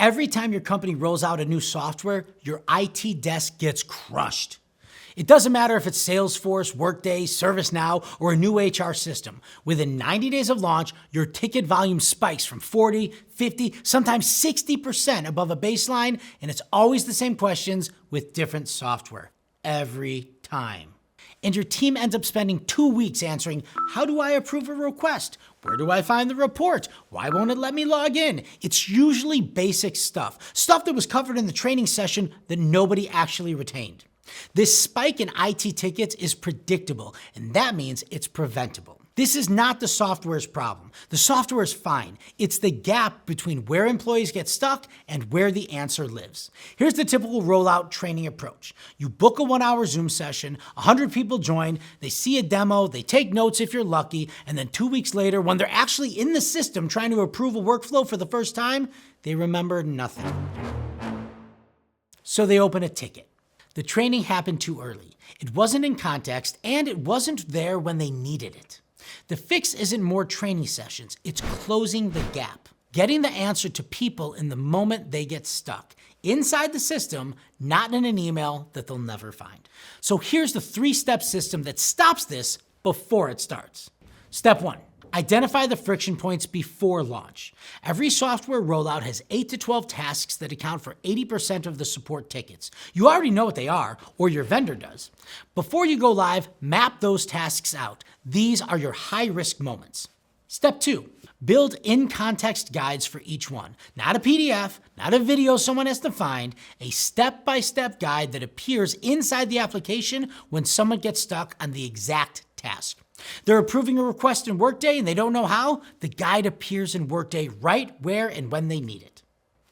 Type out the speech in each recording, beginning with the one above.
Every time your company rolls out a new software, your IT desk gets crushed. It doesn't matter if it's Salesforce, Workday, ServiceNow, or a new HR system. Within 90 days of launch, your ticket volume spikes from 40, 50, sometimes 60% above a baseline, and it's always the same questions with different software. Every time. And your team ends up spending 2 weeks answering, how do I approve a request? Where do I find the report? Why won't it let me log in? It's usually basic stuff that was covered in the training session that nobody actually retained. This spike in IT tickets is predictable, and that means it's preventable. This is not the software's problem. The software is fine. It's the gap between where employees get stuck and where the answer lives. Here's the typical rollout training approach. You book a 1-hour Zoom session, 100 people join, they see a demo, they take notes if you're lucky, and then 2 weeks later, when they're actually in the system trying to approve a workflow for the first time, they remember nothing. So they open a ticket. The training happened too early. It wasn't in context, and it wasn't there when they needed it. The fix isn't more training sessions, it's closing the gap. Getting the answer to people in the moment they get stuck. Inside the system, not in an email that they'll never find. So here's the 3-step system that stops this before it starts. Step 1. Identify the friction points before launch. Every software rollout has 8 to 12 tasks that account for 80% of the support tickets. You already know what they are, or your vendor does. Before you go live, map those tasks out. These are your high-risk moments. Step 2. Build in-context guides for each one. Not a PDF, not a video someone has to find, a step-by-step guide that appears inside the application when someone gets stuck on the exact task. They're approving a request in Workday and they don't know how? The guide appears in Workday right where and when they need it.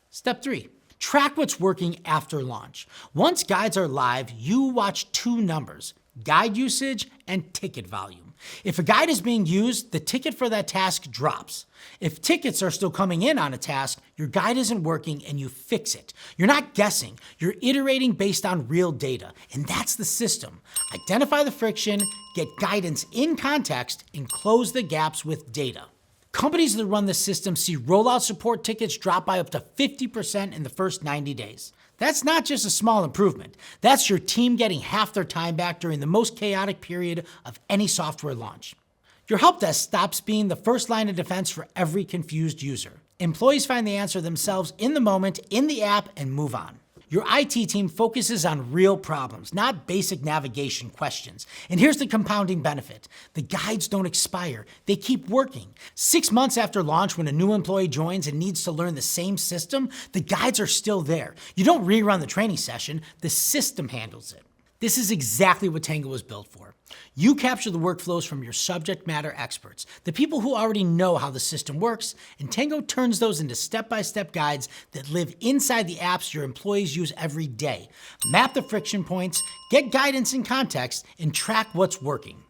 Step 3. Track what's working after launch. Once guides are live, you watch 2 numbers, guide usage and ticket volume. If a guide is being used, the ticket for that task drops. If tickets are still coming in on a task, your guide isn't working and you fix it. You're not guessing, you're iterating based on real data, and that's the system. Identify the friction, get guidance in context, and close the gaps with data. Companies that run the system see rollout support tickets drop by up to 50% in the first 90 days. That's not just a small improvement. That's your team getting half their time back during the most chaotic period of any software launch. Your help desk stops being the first line of defense for every confused user. Employees find the answer themselves in the moment, in the app, and move on. Your IT team focuses on real problems, not basic navigation questions. And here's the compounding benefit. The guides don't expire. They keep working. 6 months after launch, when a new employee joins and needs to learn the same system, the guides are still there. You don't rerun the training session. The system handles it. This is exactly what Tango was built for. You capture the workflows from your subject matter experts, the people who already know how the system works, and Tango turns those into step-by-step guides that live inside the apps your employees use every day. Map the friction points, get guidance in context, and track what's working.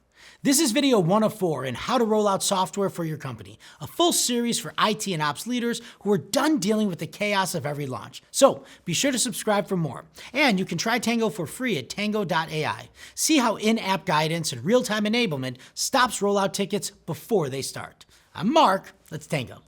This is video 1 of 4 in how to roll out software for your company, a full series for IT and ops leaders who are done dealing with the chaos of every launch. So be sure to subscribe for more. And you can try Tango for free at tango.ai. See how in-app guidance and real-time enablement stops rollout tickets before they start. I'm Mark, let's Tango.